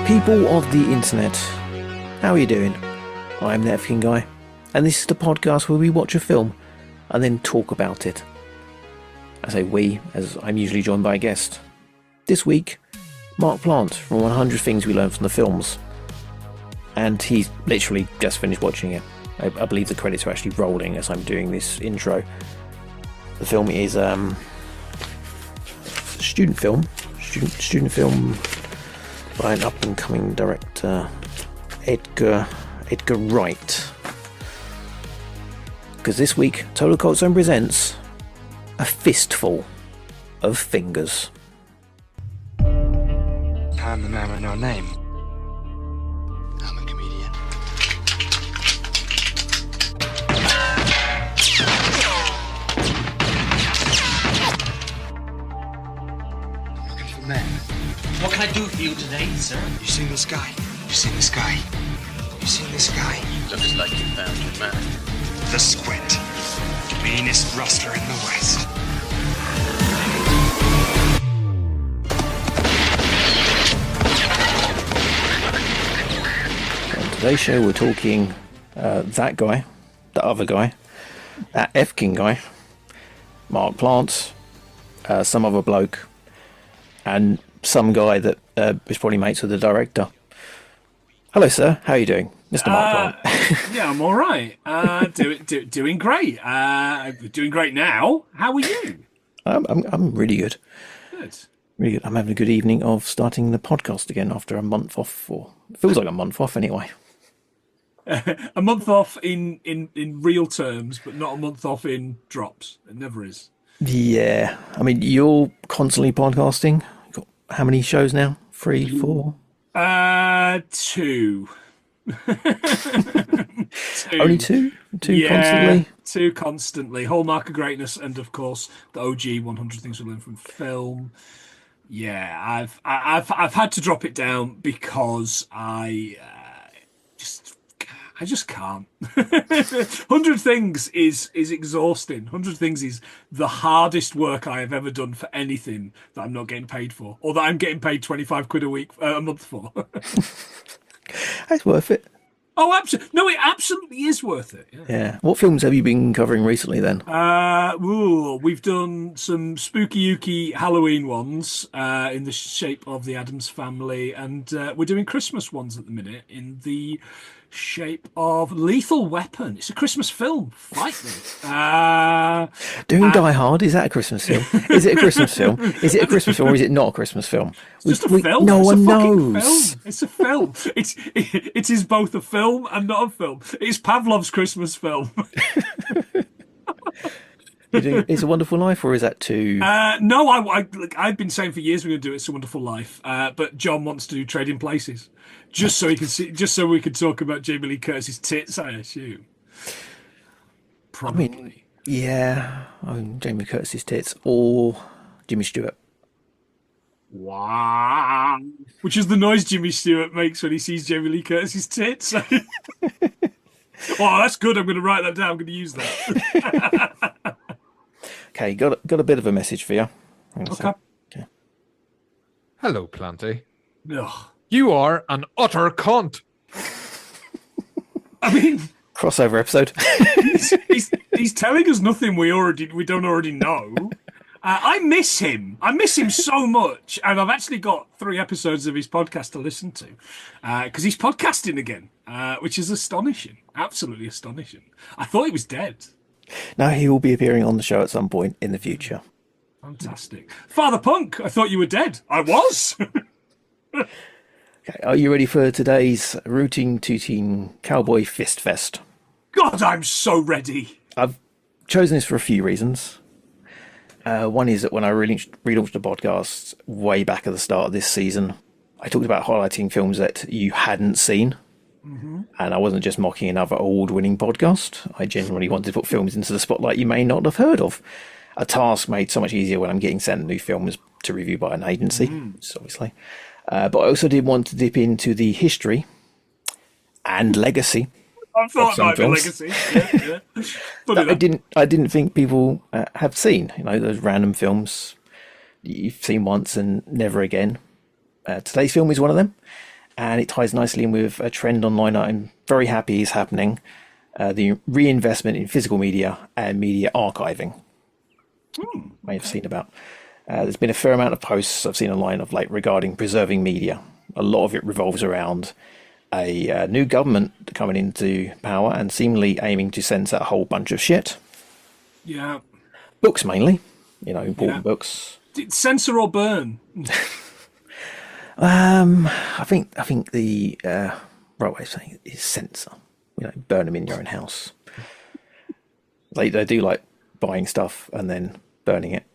People of the internet, how are you doing? I'm ThatFKingGuy, and this is the podcast where we watch a film and then talk about it. I say we, as I'm usually joined by a guest. This week, Mark Plant from 100 Things We Learned from the Films, and he's literally just finished watching it. I believe the credits are actually rolling as I'm doing this intro. The film is a student film by an up-and-coming director, Edgar Wright. Because this week, Totalcultzone presents A Fistful of Fingers. I'm the man with no name. I'm a comedian. I'm looking for men. What can I do for you today, sir? You seen this guy? You seen this guy? You seen this guy? Looks like you found your man. The Squint. Meanest rustler in the West. On today's show, we're talking that guy, the other guy, ThatFKingGuy, Mark Plant, some other bloke, and some guy that is probably mates with the director. Hello, sir. How are you doing, Mr. Mark Plant? Yeah, I'm all right. Doing great. Doing great now. How are you? I'm really good. Good. Really good. I'm having a good evening of starting the podcast again after a month off. Or it feels like a month off anyway. A month off in real terms, but not a month off in drops. It never is. Yeah. I mean, you're constantly podcasting. You've got how many shows now? 3, 4? 2. Only two? Two constantly? 2 constantly. Hallmark of Greatness, and of course the OG 100 Things We Learned from Film. Yeah, I've had to drop it down because I just can't. 100 Things is exhausting. 100 Things is the hardest work I have ever done for anything that I'm not getting paid for, or that I'm getting paid 25 quid a month for. That's worth it. Oh, absolutely. No, it absolutely is worth it. Yeah. What films have you been covering recently then? We've done some spooky Halloween ones in the shape of the Addams Family, and we're doing Christmas ones at the minute in the shape of Lethal Weapon. It's a Christmas film. Fight me. Doing Die Hard, is that a Christmas film? Is it a Christmas film? Is it a Christmas film or is it not a Christmas film? It's just a film. No it's one a knows. Film. It's a film. It is both a film and not a film. It's Pavlov's Christmas film. It's a Wonderful Life, or is that too? No, I've been saying for years we're going to do It's a Wonderful Life, but John wants to do Trading Places, just so he can see, just so we can talk about Jamie Lee Curtis's tits. I assume. Probably. I mean, yeah, Jamie Curtis's tits or Jimmy Stewart. Wow, which is the noise Jimmy Stewart makes when he sees Jamie Lee Curtis's tits. Oh, that's good. I'm going to write that down. I'm going to use that. Okay, got a bit of a message for you. Okay. Hello, Planty. Ugh. You are an utter cunt. I mean, crossover episode. he's telling us nothing we don't already know. I miss him. I miss him so much, and I've actually got 3 episodes of his podcast to listen to because he's podcasting again, which is astonishing. Absolutely astonishing. I thought he was dead. No, he will be appearing on the show at some point in the future. Fantastic. Father Punk, I thought you were dead. I was. Okay, are you ready for today's rooting tooting cowboy fist fest? God, I'm so ready. I've chosen this for a few reasons. One is that when I relaunched the podcast way back at the start of this season, I talked about highlighting films that you hadn't seen. Mm-hmm. And I wasn't just mocking another award-winning podcast. I genuinely wanted to put films into the spotlight you may not have heard of. A task made so much easier when I'm getting sent new films to review by an agency, obviously. But I also did want to dip into the history and legacy. I thought it might be legacy. Yeah. That I didn't think people have seen. You know, those random films you've seen once and never again. Today's film is one of them. And it ties nicely in with a trend online I'm very happy is happening, the reinvestment in physical media and media archiving. May have seen about. There's been a fair amount of posts I've seen online of late regarding preserving media. A lot of it revolves around a new government coming into power and seemingly aiming to censor a whole bunch of shit. Yeah. Books mainly, important books. Censor or burn? I think the right way of saying it is censor. Burn them in your own house. They do like buying stuff and then burning it.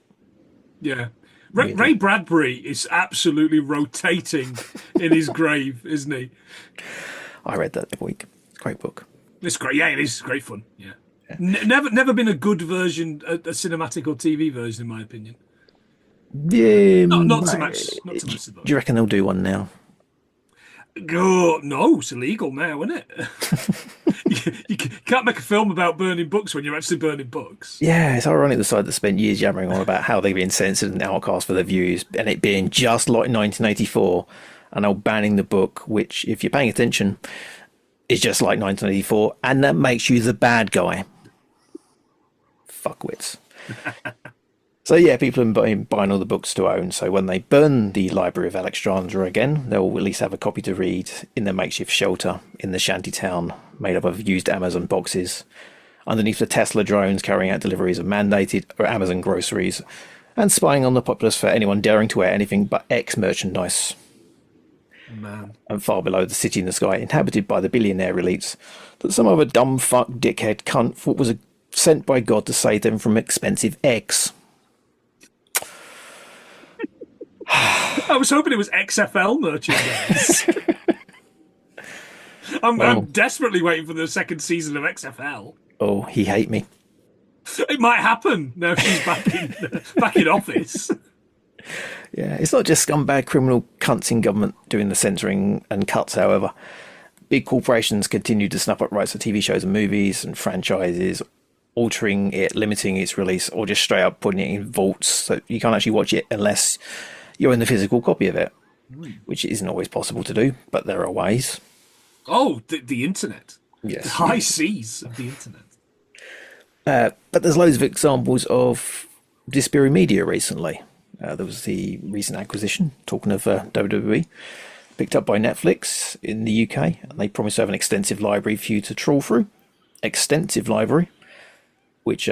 Yeah. Ray Bradbury is absolutely rotating in his grave, isn't he? I read that the week. It's a great book. It's great. Yeah, it is great fun. Yeah. Never been a good version, a cinematic or TV version, in my opinion. Yeah, not so much. Not so much. Do you reckon they'll do one now? No, it's illegal now, isn't it? you can't make a film about burning books when you're actually burning books. Yeah, it's ironic the side that spent years yammering on about how they've been censored and outcast for their views, and it being just like 1984, and now banning the book, which, if you're paying attention, is just like 1984, and that makes you the bad guy. Fuckwits. So yeah, people have been buying all the books to own, so when they burn the Library of Alexandria again, they'll at least have a copy to read in their makeshift shelter in the shanty town made up of used Amazon boxes, underneath the Tesla drones carrying out deliveries of mandated or Amazon groceries, and spying on the populace for anyone daring to wear anything but X merchandise. Man. And far below the city in the sky, inhabited by the billionaire elites that some other dumb fuck dickhead cunt thought was sent by God to save them from expensive eggs. I was hoping it was XFL merchandise. I'm desperately waiting for the second season of XFL. Oh, he hate me. It might happen now she's back in office. Yeah, it's not just scumbag criminal cunts in government doing the censoring and cuts, however. Big corporations continue to snap up rights to TV shows and movies and franchises, altering it, limiting its release, or just straight up putting it in vaults so you can't actually watch it unless you're in the physical copy of it, which isn't always possible to do, but there are ways. Oh, the internet. Yes. The high seas of the internet. But there's loads of examples of disappearing media recently. There was the recent acquisition, talking of WWE, picked up by Netflix in the UK, and they promised to have an extensive library for you to trawl through. Extensive library, which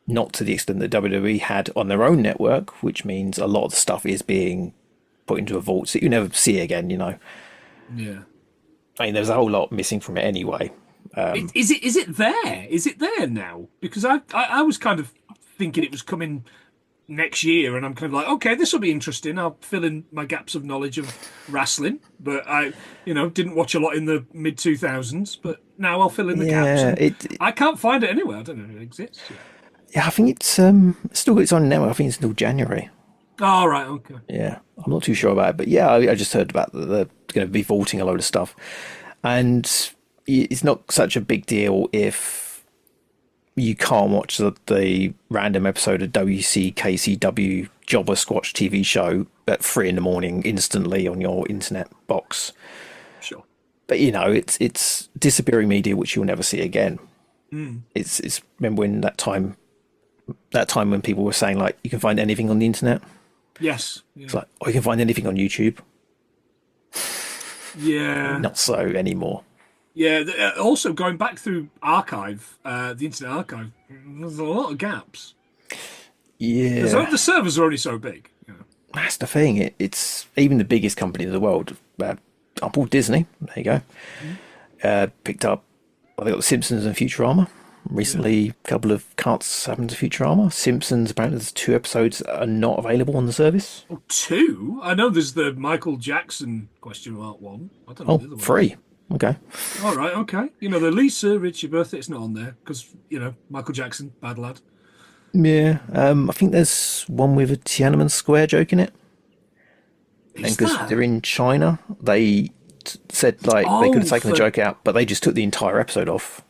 not to the extent that WWE had on their own network, which means a lot of the stuff is being put into a vault that you never see again, Yeah. I mean, there's a whole lot missing from it anyway. Is it there? Is it there now? Because I was kind of thinking it was coming next year, and I'm kind of like, okay, this will be interesting. I'll fill in my gaps of knowledge of wrestling, but I didn't watch a lot in the mid 2000s. But now I'll fill in the gaps. I can't find it anywhere. I don't know if it exists. Yeah, I think it's still got its own network. I think it's until January. Oh, right, okay. Yeah, I'm not too sure about it, but yeah, I just heard about they're going to be vaulting a load of stuff, and it's not such a big deal if you can't watch the random episode of WCKCW Jobber Squatch TV show at 3 a.m. instantly on your internet box. Sure. But it's disappearing media which you'll never see again. It's remember when that time when people were saying like you can find anything on the internet. Yes. Yeah. It's like, you can find anything on YouTube. Yeah. Not so anymore. Yeah. Also, going back through archive, the Internet Archive, there's a lot of gaps. Yeah. The servers are only so big. That's the thing. It's even the biggest company in the world. Apple, Disney. There you go. Picked up. They got The Simpsons and Futurama. Recently, a couple of cuts happened to Futurama. Simpsons, apparently there's 2 episodes that are not available on the service. Oh, 2? I know there's the Michael Jackson question mark one. I don't know. Oh, 3. Okay. All right, okay. The Lisa Richie birthday, it's not on there because, Michael Jackson, bad lad. Yeah. I think there's one with a Tiananmen Square joke in it. And because they're in China, they said they could have taken the joke out, but they just took the entire episode off.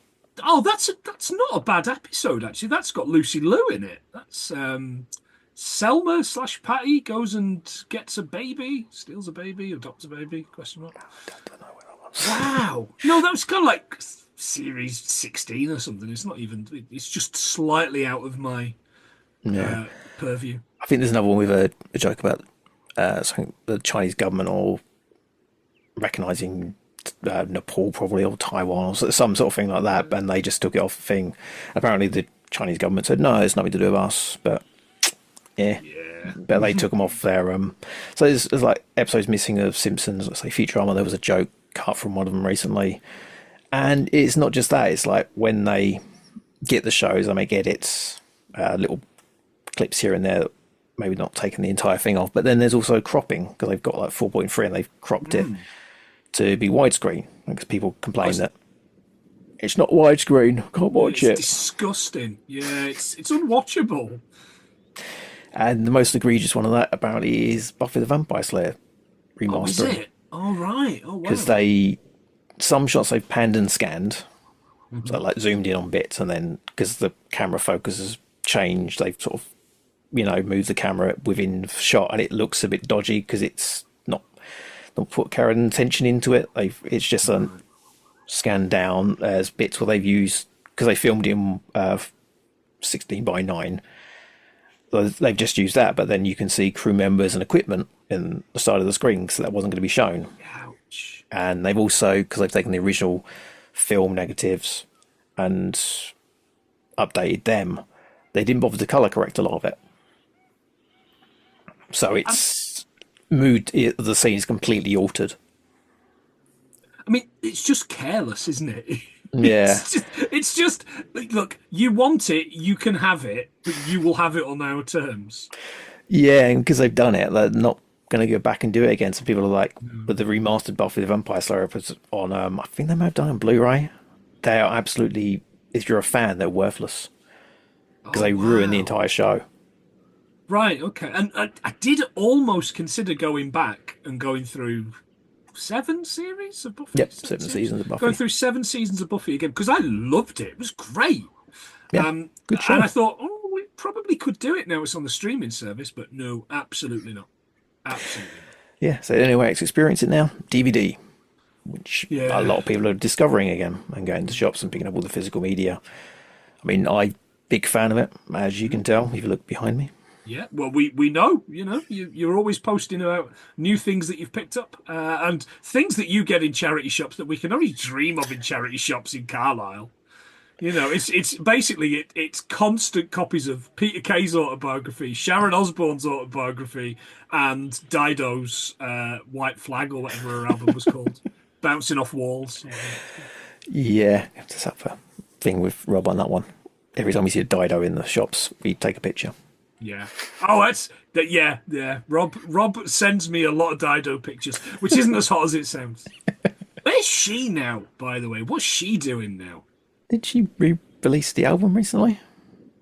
Oh, that's not a bad episode actually. That's got Lucy Liu in it. That's Selma / Patty goes and gets a baby, steals a baby, adopts a baby? Question mark. I don't know where that was. Wow. No, that was kind of like series 16 or something. It's not even. It's just slightly out of my purview. I think there's another one with a joke about something the Chinese government or recognising Nepal probably or Taiwan or some sort of thing like that, and they just took it off the thing. Apparently, the Chinese government said no, it's nothing to do with us, but yeah. But they took them off their So there's like episodes missing of Simpsons. Let's say Futurama. There was a joke cut from one of them recently, and it's not just that. It's like when they get the shows, they make edits, little clips here and there. That maybe not taking the entire thing off, but then there's also cropping because they've got like 4.3 and they've cropped it to be widescreen because people complain that it's not widescreen. Can't watch it. It's disgusting. Yeah, it's unwatchable. And the most egregious one of that apparently is Buffy the Vampire Slayer remastering. Oh, is it? Oh, right. Oh, wow. Because some shots they've panned and scanned, so like zoomed in on bits, and then because the camera focus has changed, they've sort of moved the camera within shot, and it looks a bit dodgy because it's not put care and attention into it. It's just scanned down as bits where they've used because they filmed in 16:9. They've just used that, but then you can see crew members and equipment in the side of the screen, so that wasn't going to be shown. Ouch. And they've also, because they've taken the original film negatives and updated them, they didn't bother to colour correct a lot of it. So it's the scene is completely altered. I mean, it's just careless, isn't it? Yeah. It's just look, you want it, you can have it, but you will have it on our terms. Yeah, and because they've done it, they're not going to go back and do it again. Some people are like, with the remastered Buffy the Vampire Slayer on, I think they may have done it on Blu-ray. They are absolutely, if you're a fan, they're worthless because they ruin the entire show. Right, okay. And I did almost consider going back and going through 7 series of Buffy. Yep, 7 seasons of Buffy. Going through 7 seasons of Buffy again because I loved it. It was great. Yeah, good show. And I thought, we probably could do it now it's on the streaming service, but no, absolutely not. Absolutely not. Yeah, so anyway, let's experience it now. DVD, which a lot of people are discovering again and going to shops and picking up all the physical media. I mean, I'm a big fan of it, as you can tell if you look behind me. Yeah, well, we know, you're always posting about new things that you've picked up and things that you get in charity shops that we can only dream of in charity shops in Carlisle. It's basically it's constant copies of Peter Kay's autobiography, Sharon Osbourne's autobiography, and Dido's White Flag or whatever her album was called, Bouncing Off Walls. Yeah, just have a thing with Rob on that one. Every time we see a Dido in the shops, we take a picture. Yeah. Oh, that's that. Yeah, yeah. Rob sends me a lot of Dido pictures, which isn't as hot as it sounds. Where's she now, by the way? What's she doing now? Did she re-release the album recently?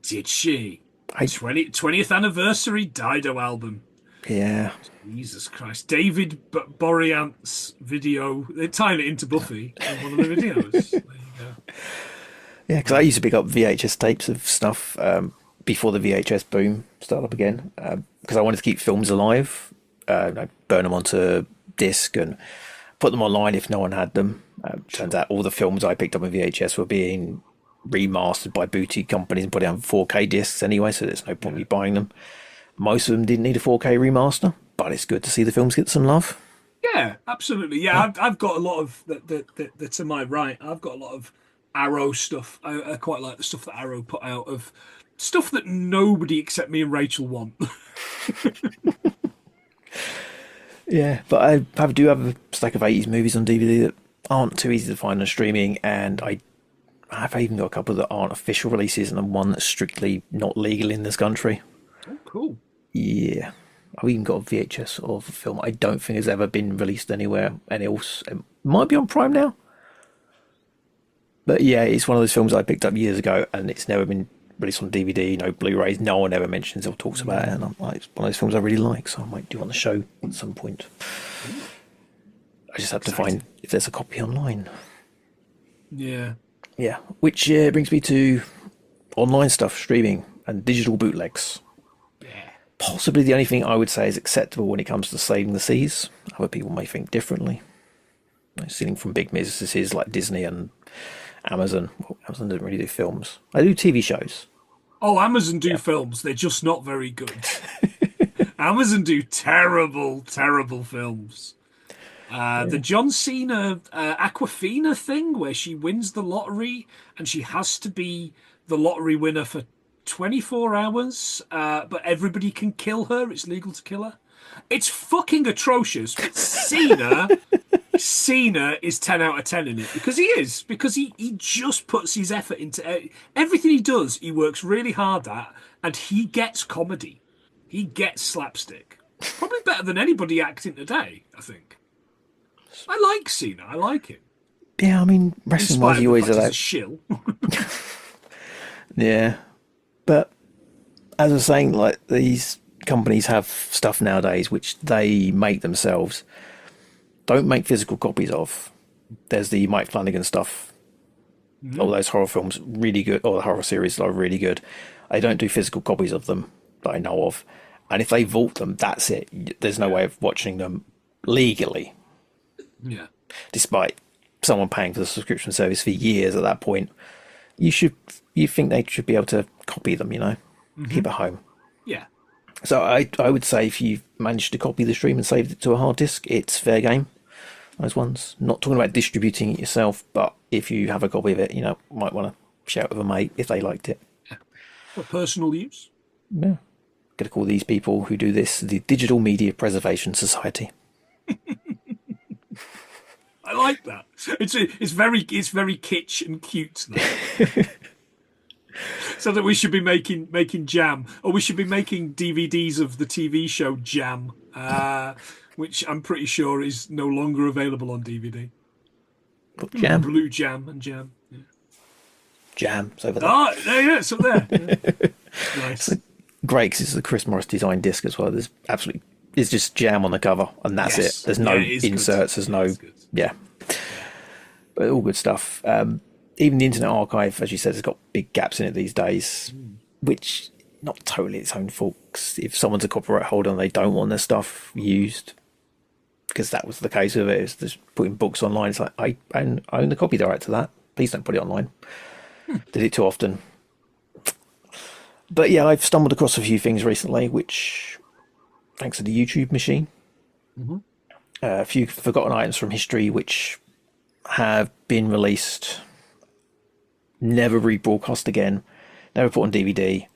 Did she? 20th anniversary Dido album. Yeah. Jesus Christ. David Boreant's video. They're tying it into Buffy in one of the videos. There you go. Yeah, because I used to pick up VHS tapes of stuff before the VHS boom started up again, because I wanted to keep films alive. I burn them onto disc and put them online if no one had them. Turns out all the films I picked up on VHS were being remastered by boutique companies and put it on 4K discs anyway, so there's no point in me buying them. Most of them didn't need a 4K remaster, but it's good to see the films get some love. Yeah, absolutely. Yeah, I've got a lot of the to my right. I've got a lot of Arrow stuff. I quite like the stuff that Arrow put out of stuff that nobody except me and Rachel want. Yeah, but I do have a stack of 80s movies on DVD that aren't too easy to find on streaming, and I've even got a couple that aren't official releases and one that's strictly not legal in this country. Oh, cool. Yeah. I've even got a VHS of a film I don't think has ever been released anywhere else. It might be on Prime now. But yeah, it's one of those films I picked up years ago and it's never been released on DVD, no Blu-rays, no one ever mentions or talks about it, and I'm like, it's one of those films I really like, so I might do it on the show at some point. I just have to find if there's a copy online. Yeah. Yeah, which brings me to online stuff, streaming, and digital bootlegs. Yeah. possibly the only thing I would say is acceptable when it comes to saving the seas. Other people may think differently. Stealing from big businesses like Disney and Amazon. Well, Amazon doesn't really do films. They do TV shows. Oh, Amazon do films. They're just not very good. Amazon do terrible, terrible films. The John Cena Aquafina thing where she wins the lottery and she has to be the lottery winner for 24 hours, but everybody can kill her. It's legal to kill her. It's fucking atrocious. But Cena is 10 out of 10 in it because he is. Because he just puts his effort into everything he does. He works really hard at, and he gets comedy. He gets slapstick. Probably better than anybody acting today, I think. I like Cena. I like him. Yeah, I mean, wrestling-wise, he always a shill. Yeah. But as I was saying, like, these companies have stuff nowadays which they make themselves. Don't make physical copies of. There's the Mike Flanagan stuff. All those horror films, really good. Or the horror series are really good. I don't do physical copies of them that I know of. And if they vault them, that's it. There's no way of watching them legally. Yeah. Despite someone paying for the subscription service for years at that point, you think they should be able to copy them, keep at home. Yeah. So I would say if you've managed to copy the stream and saved it to a hard disk, it's fair game. Those ones. Not talking about distributing it yourself, but if you have a copy of it, might want to share it with a mate if they liked it. Yeah. For personal use. Yeah. Going to call these people who do this the Digital Media Preservation Society. I like that. It's very kitsch and cute now. So that we should be making Jam, or we should be making DVDs of the TV show Jam, which I'm pretty sure is no longer available on DVD. But Jam, Blue Jam and Jam. Yeah. Jam, it's over there. Oh, yeah, it's up there. Yeah. Nice. It's great because it's the Chris Morris design disc as well. It's just Jam on the cover, and that's it. There's no inserts. There's no, but all good stuff. Even the Internet Archive, as you said, has got big gaps in it these days, which not totally its own fault. 'Cause if someone's a copyright holder and they don't want their stuff used, because that was the case with it, it's just putting books online. It's like, I own the copyright right to that. Please don't put it online. Did it too often. But yeah, I've stumbled across a few things recently, which, thanks to the YouTube machine, a few forgotten items from history which have been released, never rebroadcast again, never put on DVD.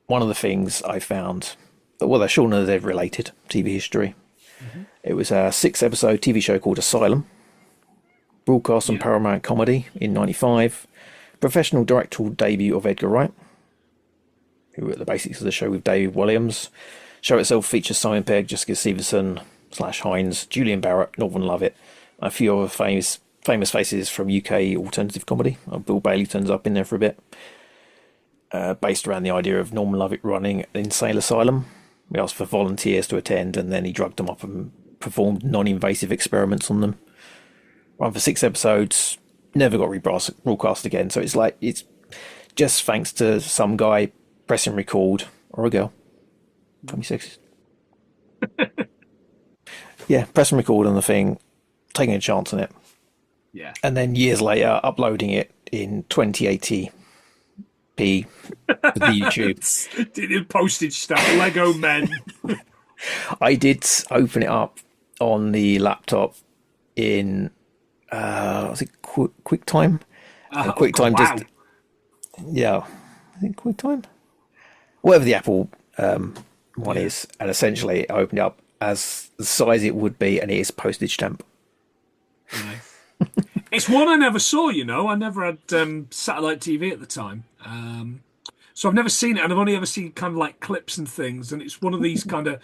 One of the things I found, well, they're sure they're related, TV history. It was a 6-episode TV show called Asylum, broadcast on Paramount Comedy in '95, professional directorial debut of Edgar Wright, who were at the basics of the show with David Williams. Show itself features Simon Pegg, Jessica Stevenson / Hines, Julian Barrett, Northern Lovett, a few other famous faces from UK alternative comedy. Bill Bailey turns up in there for a bit. Based around the idea of Norman Lovett running an insane asylum. We asked for volunteers to attend, and then he drugged them up and performed non-invasive experiments on them. Run for 6 episodes, never got rebroadcast again. So it's just thanks to some guy pressing record, or a girl, 26. Yeah, pressing record on the thing, taking a chance on it. Yeah. And then years later, uploading it in 2080p to the YouTube. Did it postage stamp, Lego men. I did open it up on the laptop in, was it QuickTime? QuickTime wow. I think QuickTime? Whatever the Apple one is. And essentially, I opened it up as the size it would be, and it is postage stamp. Nice. It's one I never saw, I never had satellite TV at the time. So I've never seen it, and I've only ever seen kind of like clips and things, and it's one of these kind of,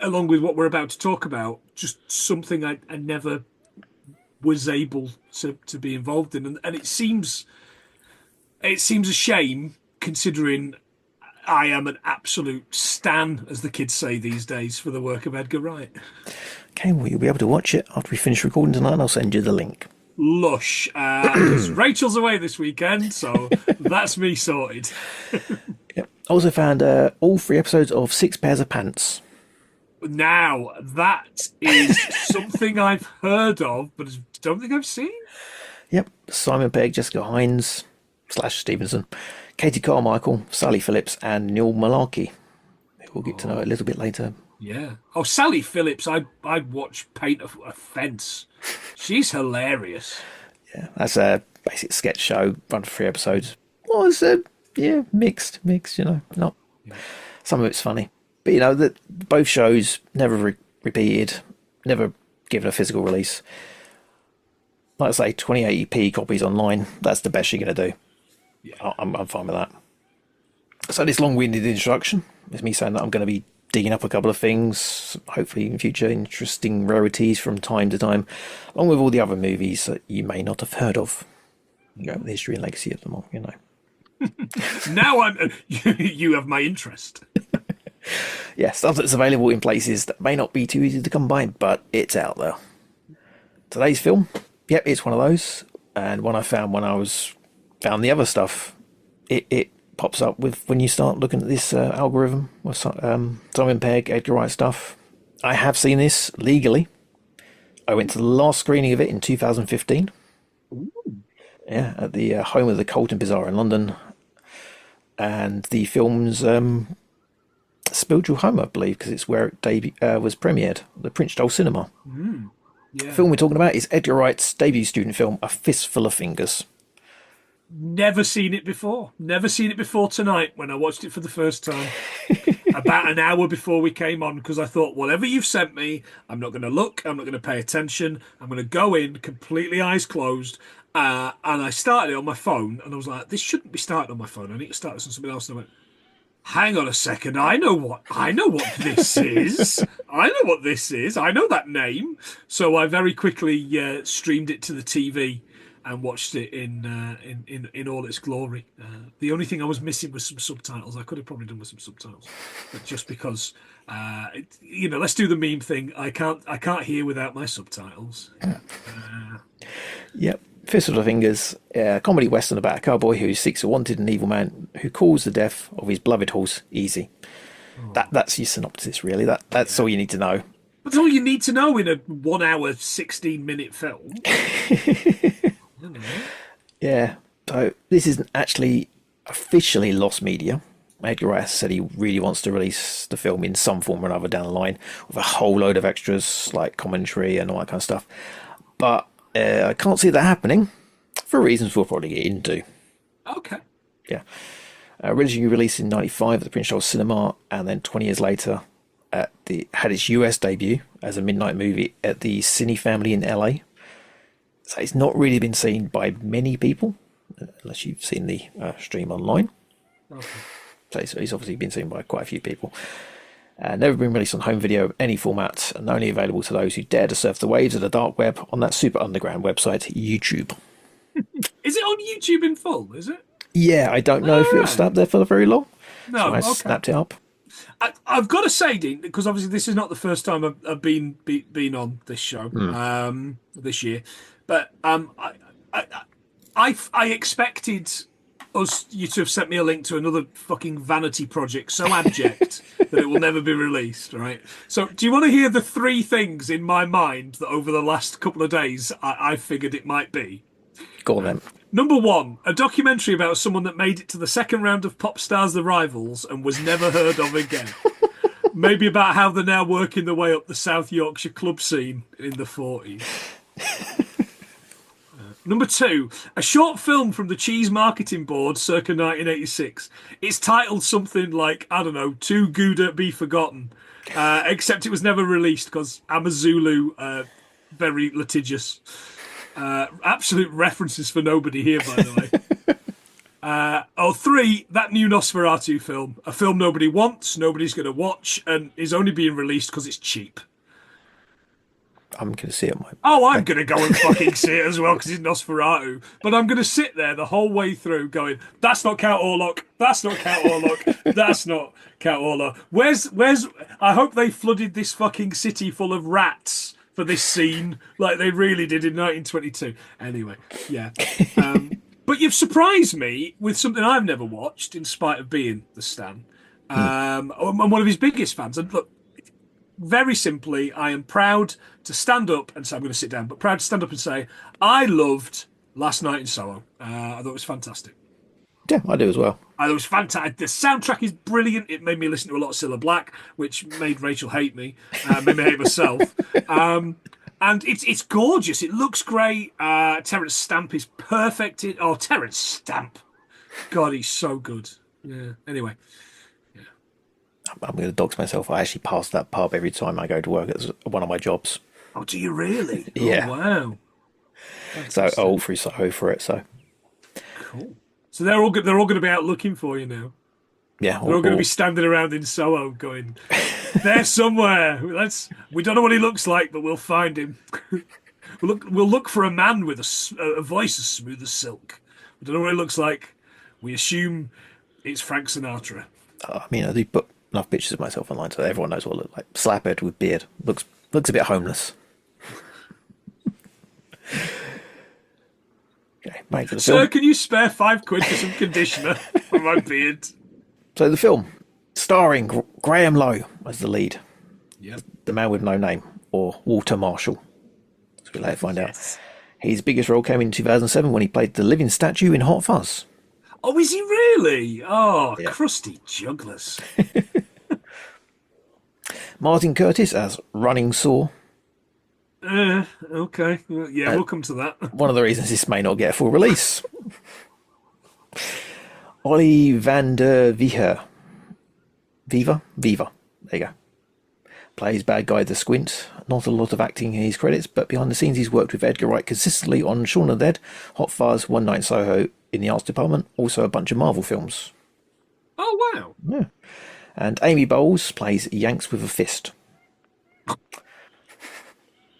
along with what we're about to talk about, just something I never was able to be involved in. And it seems a shame, considering I am an absolute stan, as the kids say these days, for the work of Edgar Wright. Okay, well, you'll be able to watch it after we finish recording tonight, and I'll send you the link. Lush. 'Cause Rachel's away this weekend, so that's me sorted. Yep. I also found all 3 episodes of 6 Pairs of Pants. Now, that is something I've heard of, but I don't think I've seen. Yep, Simon Pegg, Jessica Hines / Stevenson, Katie Carmichael, Sally Phillips, and Neil Malarkey, who we'll get to know a little bit later. Yeah. Oh, Sally Phillips, I'd watch paint a fence. She's hilarious. Yeah, that's a basic sketch show, run for 3 episodes. Was mixed, you know, not some of it's funny. But, you know, that both shows never repeated, never given a physical release. Like I say, 2080p copies online, that's the best you're going to do. Yeah. I'm fine with that. So this long-winded introduction is me saying that I'm going to be digging up a couple of things, hopefully in future, interesting rarities from time to time, along with all the other movies that you may not have heard of. You know, the history and legacy of them all, you know. Now you have my interest. Yeah, stuff that's available in places that may not be too easy to come by, but it's out there. Today's film, yep, it's one of those, and one I found when I found the other stuff. It pops up with when you start looking at this algorithm with Simon Pegg, Edgar Wright stuff. I have seen this legally. I went to the last screening of it in 2015. Ooh. Yeah, at the home of the Colton Bazaar in London, and the film's spiritual home, I believe, because it's where it was premiered, the Prince Joel Cinema. Yeah. The film we're talking about is Edgar Wright's debut student film, A Fistful of Fingers. Never seen it before. Never seen it before tonight when I watched it for the first time. About an hour before we came on, because I thought, whatever you've sent me, I'm not going to look, I'm not going to pay attention, I'm going to go in completely eyes closed. And I started it on my phone, and I was like, this shouldn't be started on my phone. I need to start this on something else. And I went, hang on a second, I know what this is. I know what this is. I know that name. So I very quickly streamed it to the TV and watched it in all its glory. The only thing I was missing was some subtitles. I could have probably done with some subtitles, but just because, let's do the meme thing. I can't hear without my subtitles. Yep. Fistful of Fingers, a comedy western about a cowboy who seeks a wanted and evil man who calls the death of his beloved horse easy. That's your synopsis, really. That's all you need to know. That's all you need to know in a 1 hour, 16-minute film. Yeah. So this isn't actually officially lost media. Edgar Wright said he really wants to release the film in some form or another down the line with a whole load of extras like commentary and all that kind of stuff. But I can't see that happening for reasons we'll probably get into. Okay. Yeah. Originally released in 95 at the Prince Joel Cinema, and then 20 years later had its US debut as a midnight movie at the Cine Family in LA. So it's not really been seen by many people, unless you've seen the stream online. Okay. So it's obviously been seen by quite a few people. Never been released on home video of any format, and only available to those who dare to surf the waves of the dark web on that super underground website, YouTube. Is it on YouTube in full, is it? Yeah, I don't know if it was snapped there for very long. No, so I snapped it up. I've got to say, Dean, because obviously this is not the first time I've been on this show this year, but I expected you to have sent me a link to another fucking vanity project so abject that it will never be released, right? So do you want to hear the 3 things in my mind that over the last couple of days I figured it might be? Go on then. Number 1, a documentary about someone that made it to the second round of Pop Stars The Rivals and was never heard of again. Maybe about how they're now working their way up the South Yorkshire club scene in the 40s. Number 2, a short film from the Cheese Marketing Board circa 1986. It's titled something like, I don't know, Too Gouda Be Forgotten, except it was never released because Amazulu, very litigious. Absolute references for nobody here, by the way. 3, that new Nosferatu film. A film nobody wants, nobody's going to watch, and is only being released because it's cheap. I'm going to see it. I'm going to go and fucking see it as well because it's Nosferatu. But I'm going to sit there the whole way through going, that's not Count Orlok, that's not Count Orlok, that's not Count Orlok. Where's? I hope they flooded this fucking city full of rats for this scene like they really did in 1922. Anyway, yeah. But But you've surprised me with something I've never watched, in spite of being the Stan. I'm one of his biggest fans. And look, very simply, I am proud to stand up and say, I'm going to sit down, but proud to stand up and say, I loved Last Night in Soho. I thought it was fantastic. Yeah, I do as well. I thought it was fantastic. The soundtrack is brilliant. It made me listen to a lot of Cilla Black, which made Rachel hate me, made me hate myself. And it's gorgeous. It looks great. Terence Stamp is perfect. Terence Stamp. God, he's so good. Yeah. Anyway. I'm going to dox myself. I actually pass that pub every time I go to work. It's one of my jobs. Oh, do you really? Yeah. Oh, wow. So all through Soho for it. So cool. So they're all going to be out looking for you now. yeah, They're all going to be standing around in Soho going, "There somewhere. We don't know what he looks like, but we'll find him. We'll look for a man with a voice as smooth as silk. We don't know what he looks like. We assume it's Frank Sinatra." I mean, I do put enough pictures of myself online so everyone knows what I look like. Slaphead with beard. Looks a bit homeless. Okay, back to the film. Sir, can you spare £5 for some conditioner for my beard? So the film, starring Graham Lowe as the lead. Yep. The man with no name, or Walter Marshall, as we later find out. His biggest role came in 2007 when he played the living statue in Hot Fuzz. Oh, is he really? Oh, Yeah. crusty jugglers. Martin Curtis as Running Saw. Okay. Yeah, we'll come to that. One of the reasons this may not get a full release. Ollie van der Viva. There you go. Plays bad guy the Squint. Not a lot of acting in his credits, but behind the scenes he's worked with Edgar Wright consistently on Shaun of the Dead, Hot Fuzz, One Night in Soho in the arts department, also a bunch of Marvel films. Oh, wow. Yeah. And Amy Bowles plays Yanks with a Fist.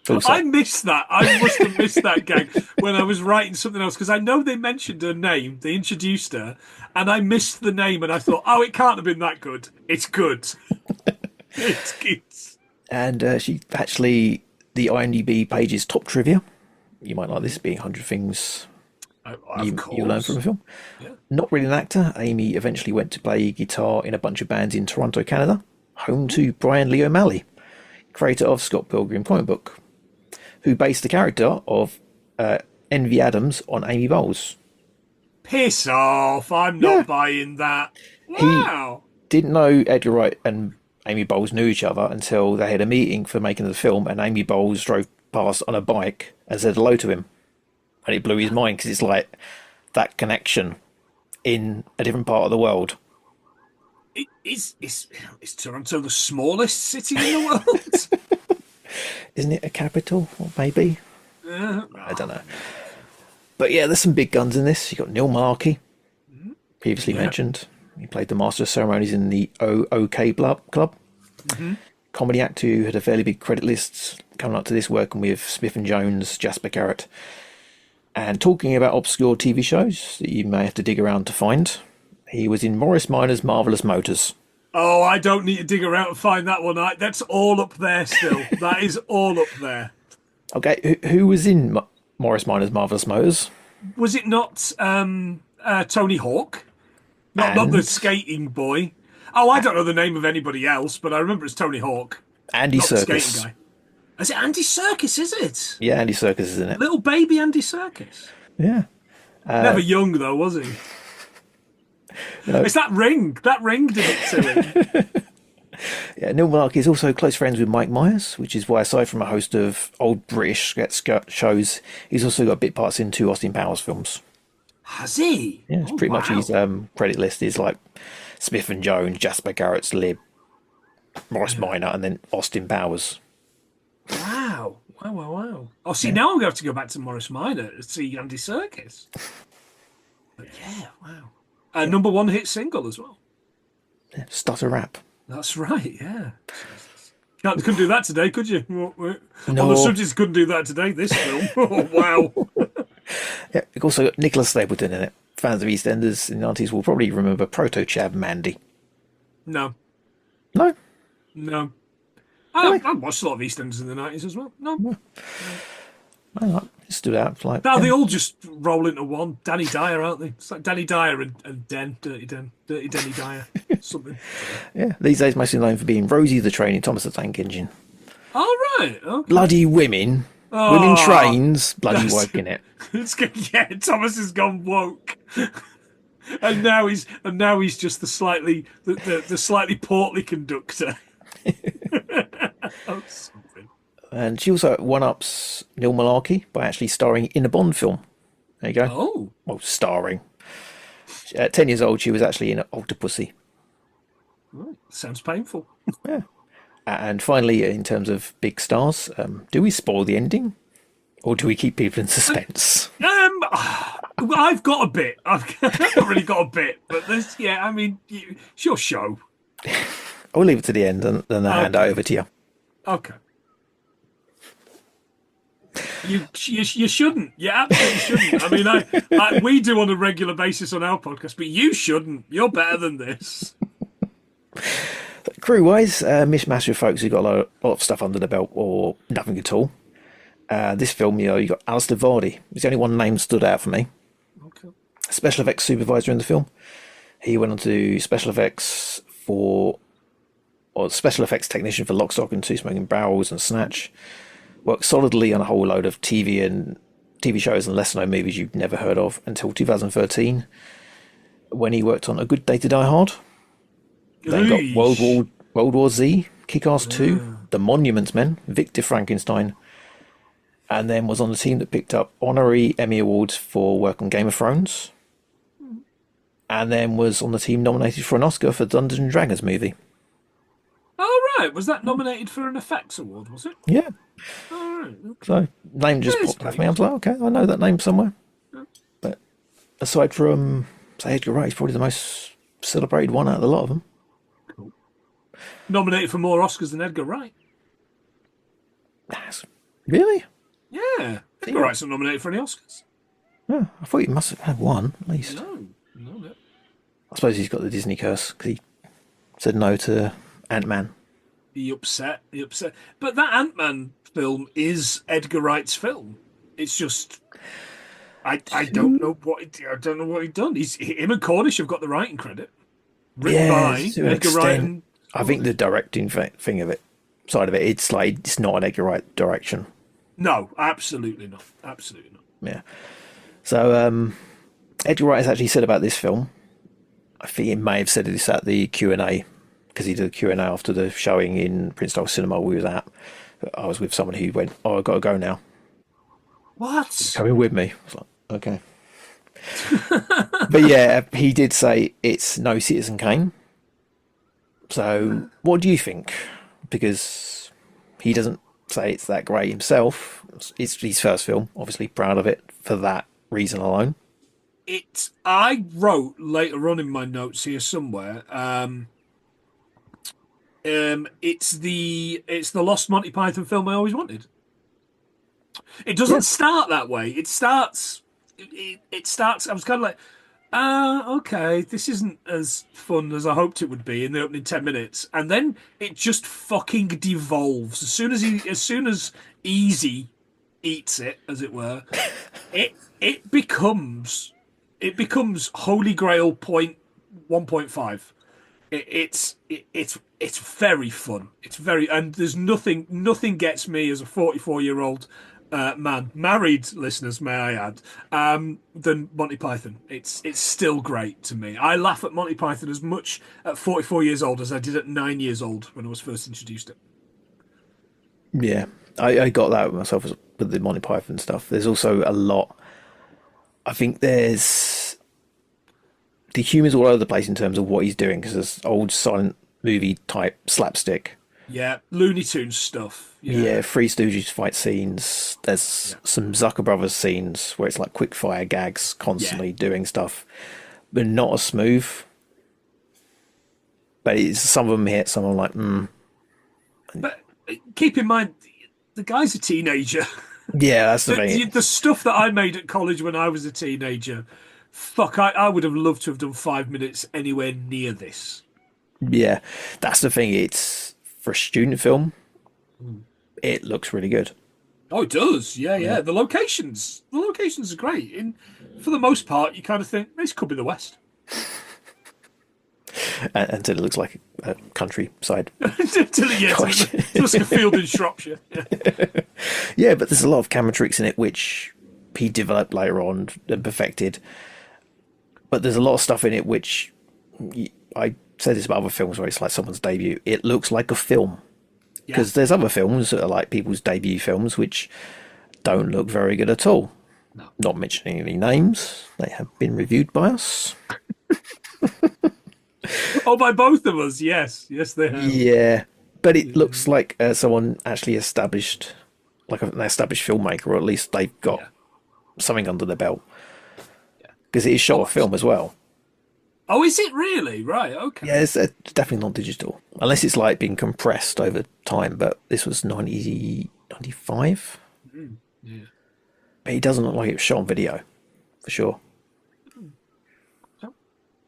Also, I missed that. I must have missed that gag when I was writing something else, because I know they mentioned her name, they introduced her, and I missed the name, and I thought, oh, it can't have been that good. It's good. It's good. and she actually, the IMDb page is top trivia. You might like this, being 100 things you learn from a film. Yeah. Not really an actor, Amy eventually went to play guitar in a bunch of bands in Toronto, Canada, home to Brian Lee O'Malley, creator of Scott Pilgrim comic book, who based the character of Envy Adams on Amy Bowles. Piss off. I'm not buying that. Wow. Didn't know Edgar Wright and Amy Bowles knew each other until they had a meeting for making the film, and Amy Bowles drove past on a bike and said hello to him. And it blew his mind, because it's like that connection in a different part of the world. Is Toronto the smallest city in the world? Isn't it a capital? Or maybe? I don't know. But yeah, there's some big guns in this. You got Neil Malarkey, previously mentioned. He played the Master of Ceremonies in the OK Club. Comedy actor who had a fairly big credit list coming up to this, working with Smith and Jones, Jasper Garrett. And talking about obscure TV shows that you may have to dig around to find, he was in Morris Minor's Marvelous Motors. Oh, I don't need to dig around to find that one. That's all up there still. That is all up there. Okay, who was in Morris Minor's Marvelous Motors? Was it not Tony Hawk? Not the skating boy. Oh, I don't know the name of anybody else, but I remember it's Tony Hawk. Andy not the Serkis. skating guy. Is it Andy Serkis, is it? Yeah, Andy Serkis is in it. Little baby Andy Serkis. Yeah. Never young, though, was he? No. It's that ring. That ring did it to him. Yeah, Neil Malarkey is also close friends with Mike Myers, which is why, aside from a host of old British shows, he's also got bit parts in 2 Austin Powers films. Has he? Yeah, it's pretty much his credit list is like Smith and Jones, Jasper Garrett's Lib, Morris Minor, and then Austin Powers. Wow. Oh, see, now I'm going to have to go back to Morris Minor to see Andy Serkis. But yeah, wow. Number 1 hit single as well. Yeah, stutter rap. That's right, yeah. Couldn't do that today, could you? No. On the subjects couldn't do that today, this film. Oh, wow. Yeah, we've also got Nicholas Stapleton in it. Fans of EastEnders in the 90s will probably remember Proto Chab Mandy. No. No? I watched a lot of EastEnders in the 90s as well. No. It stood out. Like, No, yeah. they all just roll into one. Danny Dyer, aren't they? It's like Danny Dyer and Dirty Denny Dyer, something. Yeah, these days mostly known for being Rosie the Train in Thomas the Tank Engine. Oh, right. Okay. Bloody women. Women trains, bloody woke in it. Yeah, Thomas has gone woke. And now he's just the slightly portly conductor. Oh, something. And she also one-ups Neil Malarkey by actually starring in a Bond film. There you go. Oh. Well, starring. At 10 years old, she was actually in Octopussy. Right. Sounds painful. Yeah. And finally, in terms of big stars, do we spoil the ending? Or do we keep people in suspense? I've got a bit. I've not really got a bit, but there's, yeah, I mean, it's your show. I'll leave it to the end and then I'll hand it over to you. Okay. You shouldn't. You absolutely shouldn't. I mean, we do on a regular basis on our podcast, but you shouldn't. You're better than this. Crew-wise, mishmash of folks who got a lot of stuff under the belt or nothing at all. This film, you got Alistair Vardy. He's the only one name stood out for me. Okay. Special effects supervisor in the film. He went on to do special effects special effects technician for Lock, Stock and Two Smoking Barrels and Snatch. Worked solidly on a whole load of TV shows and lesser known movies you've never heard of until 2013, when he worked on A Good Day to Die Hard. Then got World War Z, Kick-Ass 2, The Monuments Men, Victor Frankenstein, and then was on the team that picked up honorary Emmy Awards for work on Game of Thrones, and then was on the team nominated for an Oscar for Dungeons and Dragons movie. Oh, right. Was that nominated for an effects award, was it? Yeah. All right. Okay. So, name just popped out for me. I was like, okay, I know that name somewhere. But aside from, say, Edgar Wright, he's probably the most celebrated one out of the lot of them. Cool. Nominated for more Oscars than Edgar Wright. Really? Yeah. Edgar Wright's not nominated for any Oscars. Yeah, I thought he must have had one, at least. No. I suppose he's got the Disney curse, because he said no to Ant-Man. He upset. But that Ant-Man film is Edgar Wright's film. It's just, I don't know what he'd done. Him and Cornish have got the writing credit. Written by Edgar Wright. And I think the directing thing of it, side of it, it's like it's not an Edgar Wright direction. No, absolutely not. Absolutely not. Yeah. So Edgar Wright has actually said about this film, I think he may have said this at the Q&A, because he did a Q&A after the showing in Princetown Cinema we was at. I was with someone who went, "Oh, I've got to go now." What? Coming with me. I was like, okay. But yeah, he did say it's no Citizen Kane. So what do you think? Because he doesn't say it's that great himself. It's his first film, obviously proud of it for that reason alone. I wrote later on in my notes here somewhere, it's the Lost Monty Python film I always wanted. It doesn't start that way. It starts. I was kind of like, okay, this isn't as fun as I hoped it would be in the opening 10 minutes, and then it just fucking devolves as soon as Easy eats it, as it were. It becomes Holy Grail point 1.5. It's very fun. It's very, and there's nothing gets me as a 44-year-old man, married, listeners, may I add, than Monty Python. It's still great to me. I laugh at Monty Python as much at 44 years old as I did at 9 years old when I was first introduced it. Yeah, I got that myself with the Monty Python stuff. There's also a lot. I think there's the humour's all over the place in terms of what he's doing, because there's old silent movie type slapstick. Yeah, Looney Tunes stuff. Yeah, Three Stooges fight scenes. There's some Zucker Brothers scenes where it's like quick fire gags constantly doing stuff, but not as smooth. But it's, some of them hit, some of them like, But keep in mind, the guy's a teenager. Yeah, that's the thing. The stuff that I made at college when I was a teenager, I would have loved to have done 5 minutes anywhere near this. Yeah, that's the thing. It's for a student film, it looks really good. Oh, it does. Yeah. The locations are great. For the most part, you kind of think this could be the West. Until it looks like a countryside. Until it looks like a field in Shropshire. Yeah. Yeah, but there's a lot of camera tricks in it which he developed later on and perfected. But there's a lot of stuff in it which I said this about other films where it's like someone's debut. It looks like a film. Because there's other films that are like people's debut films which don't look very good at all. No. Not mentioning any names. They have been reviewed by us. Oh, by both of us, yes. Yes, they have. Yeah. But it looks like someone actually established, like an established filmmaker, or at least they've got something under their belt. Because it is shot off film as well. Oh, is it really? Right, okay. Yeah, it's definitely not digital. Unless it's like being compressed over time, but this was 95. Yeah. But it doesn't look like it was shot on video, for sure.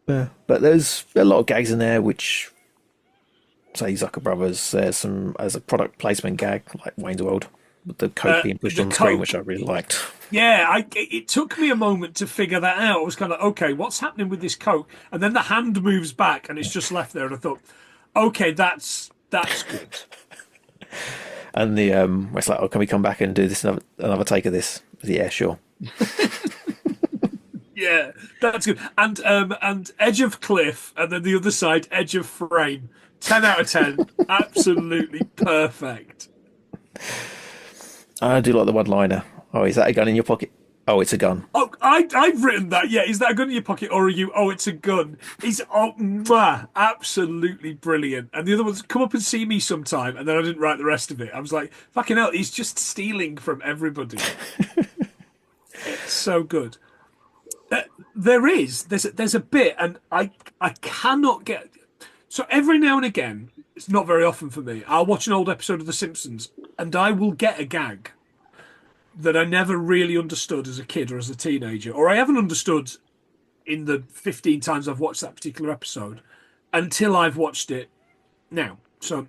Yeah, but there's a lot of gags in there which say Zucker Brothers. There's some as a product placement gag, like Wayne's World, with the coke being pushed on the screen, which I really liked. Yeah, it took me a moment to figure that out. I was kind of okay, what's happening with this coke? And then the hand moves back, and it's just left there. And I thought, okay, that's good. And the it's like, oh, can we come back and do this another take of this? Yeah, sure. Yeah, that's good. And edge of cliff, and then the other side, edge of frame. 10 out of 10. Absolutely perfect. I do like the one-liner. Oh, is that a gun in your pocket? Oh, it's a gun. Oh, I've written that. Yeah, is that a gun in your pocket, or are you? Oh, it's a gun. He's absolutely brilliant. And the other one's come up and see me sometime, and then I didn't write the rest of it. I was like, fucking hell, he's just stealing from everybody. It's so good. There's a bit, and I cannot get. So every now and again, it's not very often for me, I'll watch an old episode of The Simpsons, and I will get a gag that I never really understood as a kid or as a teenager, or I haven't understood in the 15 times I've watched that particular episode until I've watched it now. So,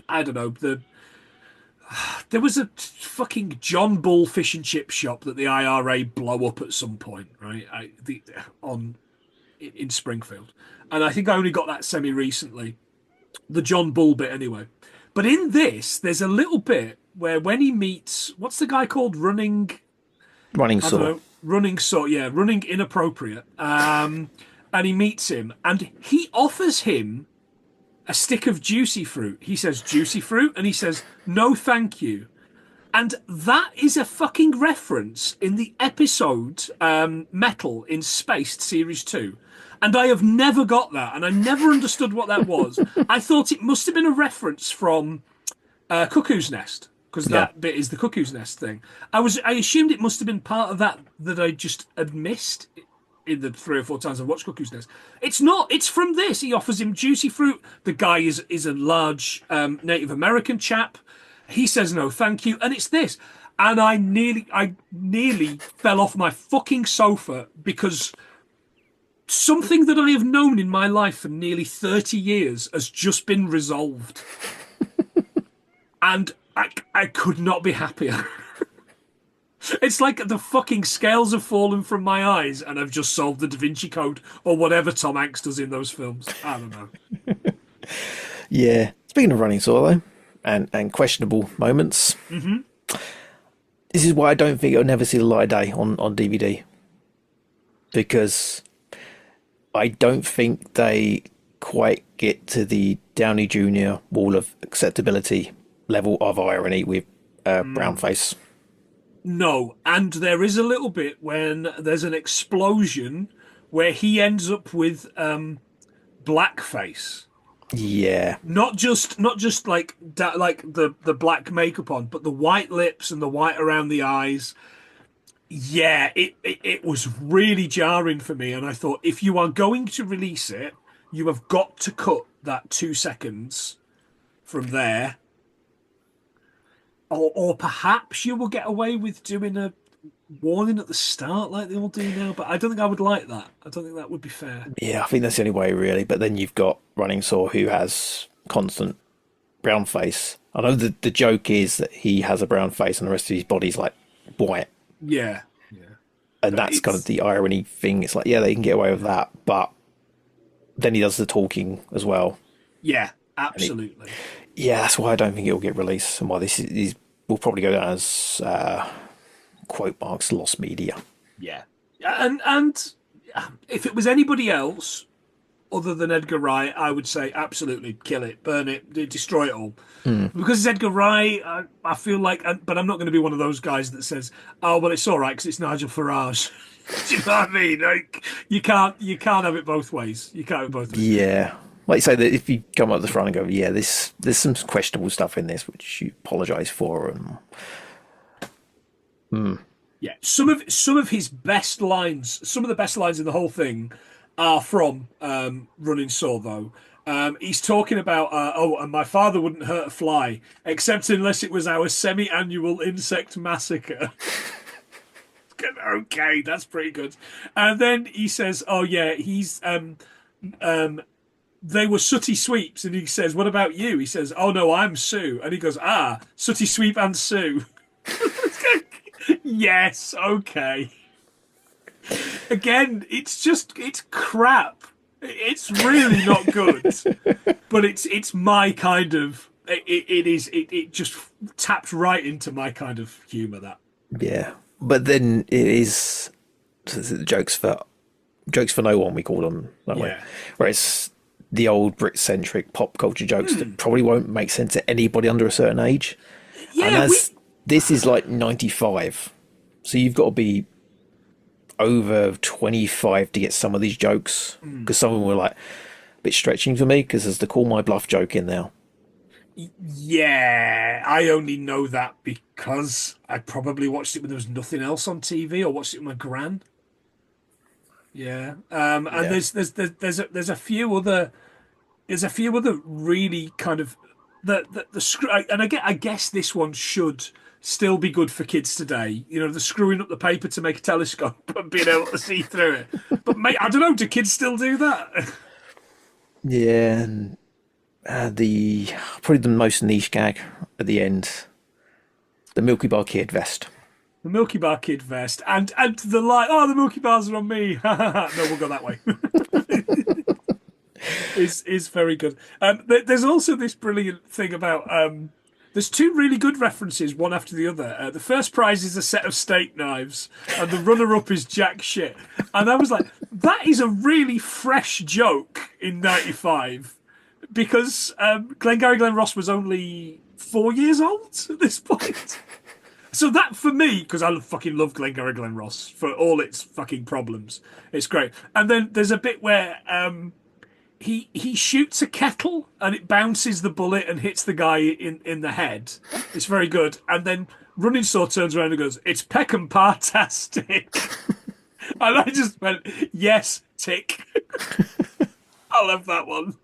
I don't know, there was a fucking John Bull fish and chip shop that the IRA blow up at some point, right? In Springfield. And I think I only got that semi-recently. The John Bull bit anyway. But in this, there's a little bit where when he meets, what's the guy called? Running Saw. Running Saw, yeah, Running Inappropriate. And he meets him, and he offers him a stick of juicy fruit. He says, juicy fruit? And he says, no, thank you. And that is a fucking reference in the episode Metal in Spaced Series 2. And I have never got that, and I never understood what that was. I thought it must have been a reference from Cuckoo's Nest, because that bit is the Cuckoo's Nest thing. I assumed it must have been part of that I just had missed in the 3 or 4 times I've watched Cuckoo's Nest. It's not. It's from this. He offers him juicy fruit. The guy is a large Native American chap. He says no, thank you, and it's this. And I nearly fell off my fucking sofa because something that I have known in my life for nearly 30 years has just been resolved. And I could not be happier. It's like the fucking scales have fallen from my eyes and I've just solved the Da Vinci Code or whatever Tom Hanks does in those films. I don't know. Yeah. Speaking of Running Saw, though, and questionable moments, this is why I don't think it'll never see the light of day on DVD. Because I don't think they quite get to the Downey Jr. wall of acceptability level of irony with Brownface. No, and there is a little bit when there's an explosion where he ends up with blackface. Yeah. Not just like the black makeup on, but the white lips and the white around the eyes. Yeah, it was really jarring for me, and I thought if you are going to release it, you have got to cut that 2 seconds from there. Or perhaps you will get away with doing a warning at the start like they all do now, but I don't think I would like that. I don't think that would be fair. Yeah, I think that's the only way, really. But then you've got Running Saw, who has constant brown face. I know the joke is that he has a brown face and the rest of his body's like white. Yeah. And that's kind of the irony thing. It's like, yeah, they can get away with that, but then he does the talking as well. Yeah, absolutely. That's why I don't think it'll get released, and why this will probably go down as quote marks lost media. Yeah, and if it was anybody else other than Edgar Wright, I would say absolutely kill it, burn it, destroy it all. Because it's Edgar Wright, I feel like, but I'm not going to be one of those guys that says, "Oh, well, it's all right because it's Nigel Farage." Do you know what I mean? Like, you can't have it both ways. You can't have it both ways. Yeah. Like you say, that if you come up the front and go, yeah, there's some questionable stuff in this, which you apologise for. Yeah, some of his best lines, some of the best lines in the whole thing, are from Running Saw. Though he's talking about, and my father wouldn't hurt a fly except unless it was our semi-annual insect massacre. Okay, that's pretty good. And then he says, "Oh yeah, he's they were Sooty Sweeps," and he says, "What about you?" He says, "Oh no, I'm Sue," and he goes, Sooty Sweep and Sue." Yes, okay. Again, it's crap. It's really not good, but it's my kind of. It just taps right into my kind of humour. That. Yeah. But then it is jokes for no one, we call them that way. Whereas the old Brit-centric pop culture jokes that probably won't make sense to anybody under a certain age. Yeah, and this is like 95. So you've got to be over 25 to get some of these jokes. Because some of them were like a bit stretching for me, because there's the call my bluff joke in there. Yeah, I only know that because I probably watched it when there was nothing else on TV, or watched it with my gran. Yeah, and there's a few other really kind of the and I guess this one should still be good for kids today. You know, the screwing up the paper to make a telescope and being able to see through it. But mate, I don't know, do kids still do that? Yeah, and probably the most niche gag at the end, the Milky Bar Kid vest. The Milky Bar Kid vest, and the line, "Oh, the Milky Bars are on me." No, we'll go that way. is very good. There's also this brilliant thing about there's two really good references, one after the other. The first prize is a set of steak knives, and the runner-up is jack shit. And I was like, that is a really fresh joke in '95. Because Glengarry Glen Ross was only 4 years old at this point. So that, for me, because I fucking love Glengarry Glen Ross for all its fucking problems, it's great. And then there's a bit where he shoots a kettle and it bounces the bullet and hits the guy in the head. It's very good. And then Running Saw turns around and goes, "It's Peckham Partastic." And I just went, yes, tick. I love that one.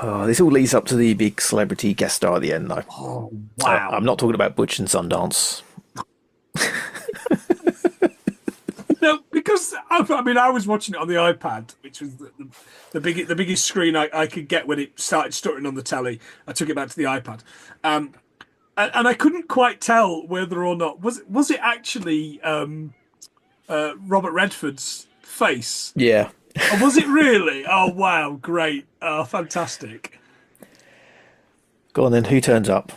Oh, this all leads up to the big celebrity guest star at the end, though. Oh, wow. I'm not talking about Butch and Sundance. No, because I was watching it on the iPad, which was the biggest screen I could get when it started stuttering on the telly. I took it back to the iPad, and I couldn't quite tell whether or not was it actually Robert Redford's face. Yeah. Or was it really? Oh wow, great! Oh, fantastic! Go on then. Who turns up?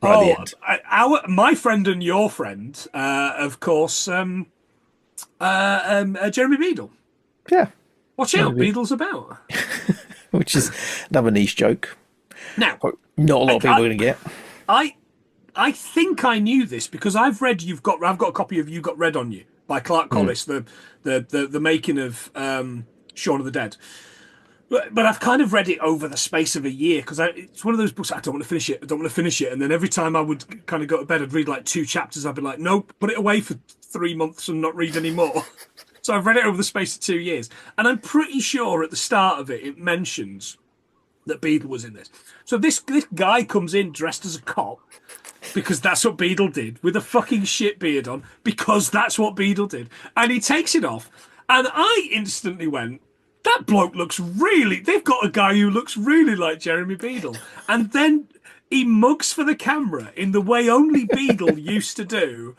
Right at the end? My friend and your friend, of course, Jeremy Beadle. Yeah. Watch out, Beadle's about. Which is another niche joke. Now, not a lot of people are going to get. I think I knew this because I've got a copy of You Got Red on You by Clark Collis, the making of Shaun of the Dead. But I've kind of read it over the space of a year because it's one of those books I don't want to finish it. And then every time I would kind of go to bed, I'd read like 2 chapters. I'd be like, nope, put it away for 3 months and not read any more. So I've read it over the space of 2 years. And I'm pretty sure at the start of it mentions that Beadle was in this. So this guy comes in dressed as a cop because that's what Beadle did, with a fucking shit beard on, because that's what Beadle did. And he takes it off. And I instantly went, that bloke looks really. They've got a guy who looks really like Jeremy Beadle, and then he mugs for the camera in the way only Beadle used to do.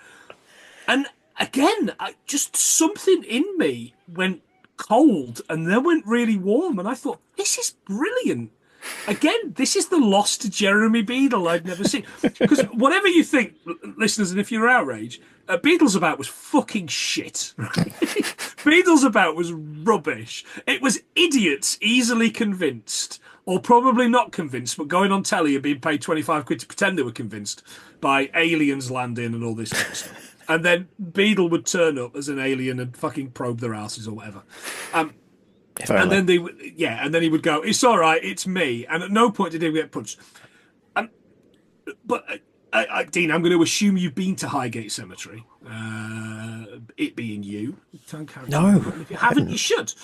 And again, just something in me went cold and then went really warm, and I thought, this is brilliant. Again, this is the lost Jeremy Beadle I'd never seen. Because whatever you think, listeners, and if you're outraged, Beadle's About was fucking shit. Beadle's About was rubbish. It was idiots easily convinced, or probably not convinced, but going on telly and being paid 25 quid to pretend they were convinced by aliens landing and all this kind of stuff. And then Beadle would turn up as an alien and fucking probe their asses or whatever. And then and then he would go, "It's all right, it's me." And at no point did he get punched. But Dean, I'm going to assume you've been to Highgate Cemetery. It being you, no. If you haven't, you should,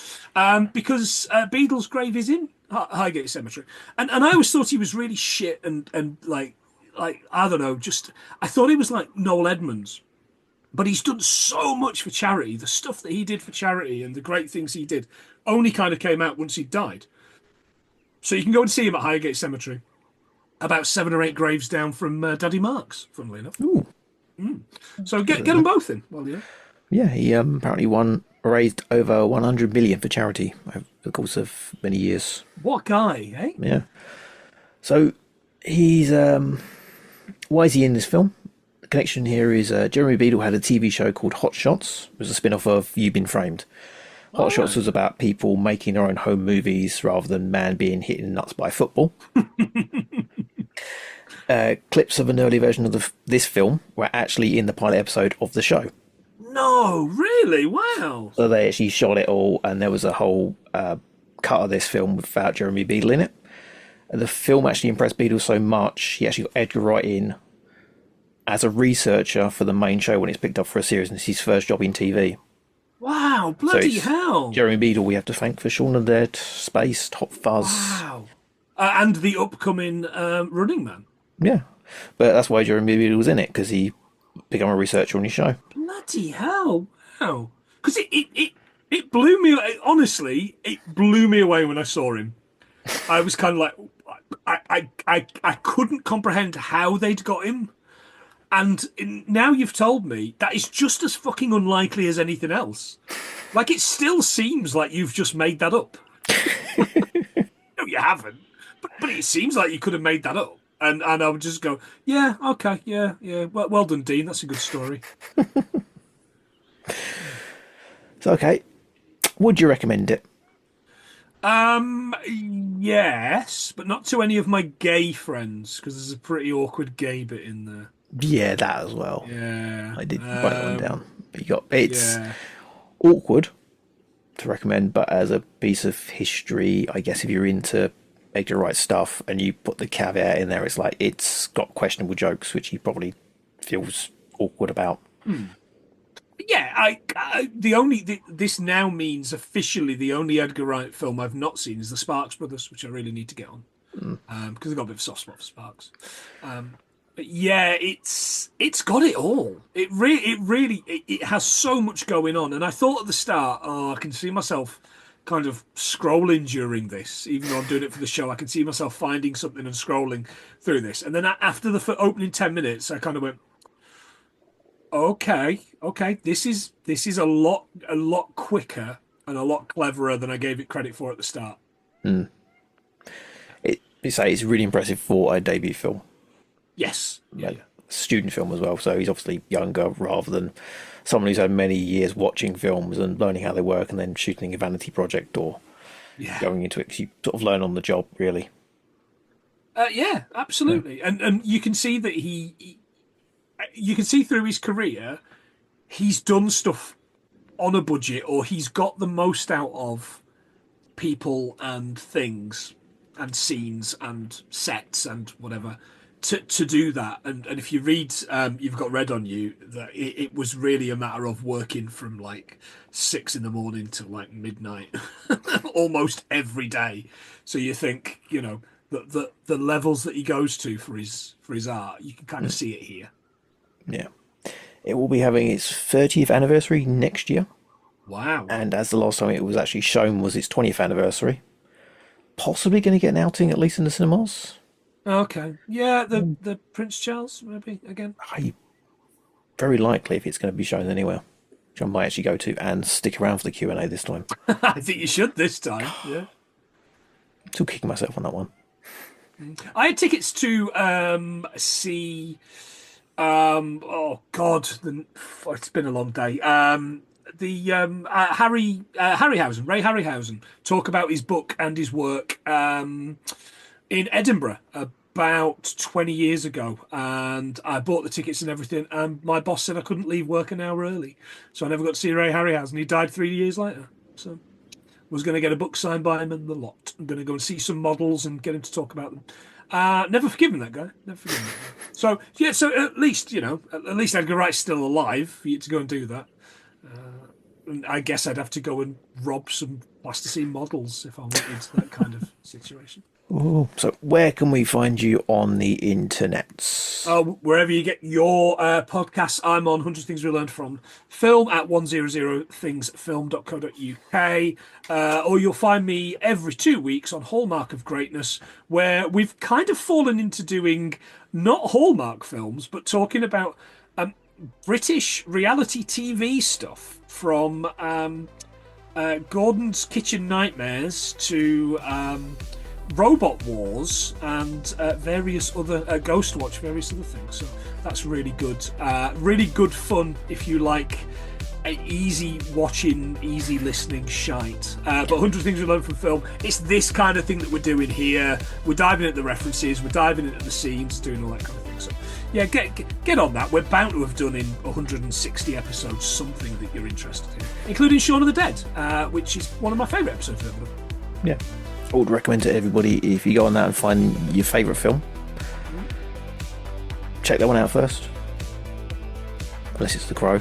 because Beadle's grave is in Highgate Cemetery. And I always thought he was really shit and like I don't know, just I thought he was like Noel Edmonds. But he's done so much for charity. The stuff that he did for charity and the great things he did only kind of came out once he died. So you can go and see him at Highgate Cemetery, about 7 or 8 graves down from Daddy Mark's, funnily enough. Ooh. So get them both in. Well, yeah. Yeah, he apparently raised over 100 million for charity over the course of many years. What guy, eh? Yeah. So he's why is he in this film? The connection here is Jeremy Beadle had a TV show called Hot Shots. It was a spin-off of You've Been Framed. Hot Shots was about people making their own home movies rather than man being hit in the nuts by football. Clips of an early version of this film were actually in the pilot episode of the show. No, really? Wow. So they actually shot it all, and there was a whole cut of this film without Jeremy Beadle in it. And the film actually impressed Beadle so much, he actually got Edgar Wright in as a researcher for the main show when it's picked up for a series, and it's his first job in TV. Wow, bloody hell. Jeremy Beadle we have to thank for Shaun of the Dead, Space, Hot Fuzz. Wow. And the upcoming Running Man. Yeah, but that's why Jeremy Beadle was in it, because he became a researcher on his show. Bloody hell. Wow. Because it blew me, honestly, it blew me away when I saw him. I was kind of like, I couldn't comprehend how they'd got him. And now you've told me that is just as fucking unlikely as anything else. Like, it still seems like you've just made that up. No, you haven't. But it seems like you could have made that up. And I would just go, yeah, okay, yeah. Well done, Dean. That's a good story. So, okay. Would you recommend it? Yes, but not to any of my gay friends, because there's a pretty awkward gay bit in there. Yeah, that as well. Yeah. I did write that one down. It's awkward to recommend, but as a piece of history, I guess if you're into Edgar Wright stuff and you put the caveat in there, it's like it's got questionable jokes, which he probably feels awkward about. Yeah, this now means officially the only Edgar Wright film I've not seen is the Sparks Brothers, which I really need to get on because I've got a bit of a soft spot for Sparks. But yeah, it's got it all. It really has so much going on. And I thought at the start, I can see myself kind of scrolling during this, even though I'm doing it for the show. I can see myself finding something and scrolling through this. And then after the opening 10 minutes, I kind of went, okay, this is a lot quicker and a lot cleverer than I gave it credit for at the start. It's a really impressive for a debut film. Yes. Yeah. Student film as well, so he's obviously younger rather than someone who's had many years watching films and learning how they work and then shooting a vanity project or going into it, because you sort of learn on the job, really. Yeah, absolutely. Yeah. And you can see that you can see through his career, he's done stuff on a budget, or he's got the most out of people and things and scenes and sets and whatever to do that. And if you read, You've Got Red on You, that it was really a matter of working from like 6 a.m. to like midnight, almost every day. So you think, the levels that he goes to for his art, you can kind of see it here. Yeah. It will be having its 30th anniversary next year. Wow. And as the last time it was actually shown was its 20th anniversary, possibly going to get an outing, at least in the cinemas. Okay. Yeah, the Prince Charles, maybe, again. Very likely if it's going to be shown anywhere, which I might actually go to and stick around for the Q&A this time. I think you should this time, yeah. Still kicking myself on that one. I had tickets to see... oh, God, it's been a long day. Ray Harryhausen, talk about his book and his work in Edinburgh about 20 years ago, and I bought the tickets and everything, and my boss said I couldn't leave work an hour early, so I never got to see Ray Harryhausen. He died 3 years later, so was going to get a book signed by him and the lot. I'm going to go and see some models and get him to talk about them. Never forgiven that guy. Never forgiven that guy. So yeah, so at least Edgar Wright's still alive for you to go and do that. And I guess I'd have to go and rob some plasticine models if I went into that kind of situation. Ooh. So where can we find you on the internet? Wherever you get your podcasts. I'm on 100 Things We Learned from Film at 100thingsfilm.co.uk. Or you'll find me every 2 weeks on Hallmark of Greatness, where we've kind of fallen into doing not Hallmark films, but talking about British reality TV stuff, from Gordon's Kitchen Nightmares to Robot Wars and various other Ghostwatch, various other things. So that's really good fun if you like easy watching, easy listening shite. But 100 Things We Learned from Film, it's this kind of thing that we're doing here. We're diving into the references, we're diving into the scenes, doing all that kind of thing. So yeah, get on that. We're bound to have done in 160 episodes something that you're interested in, including Shaun of the Dead, which is one of my favourite episodes I've ever done. Yeah. I would recommend to everybody, if you go on that and find your favourite film, check that one out first. Unless it's The Crow.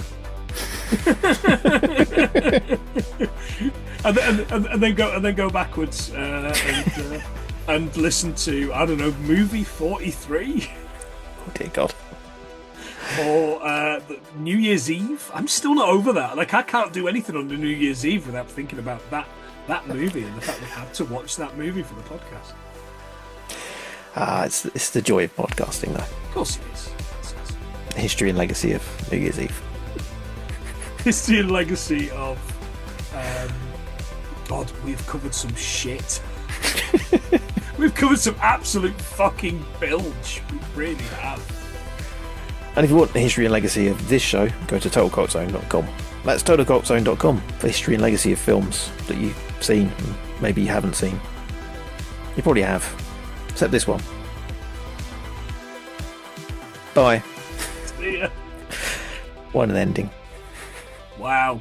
and then go backwards and listen to, I don't know, movie 43. Oh dear God. Or New Year's Eve. I'm still not over that. Like, I can't do anything on the New Year's Eve without thinking about that movie and the fact we had to watch that movie for the podcast. It's the joy of podcasting, though. Of course it is. The history and legacy of New Year's Eve. History and legacy of God, we've covered some shit. We've covered some absolute fucking bilge. We really have. And if you want the history and legacy of this show, go to Totalcultzone.com. That's Totalcultzone.com for history and legacy of films that you've seen and maybe you haven't seen. You probably have, except this one. Bye. See ya. What an ending. Wow.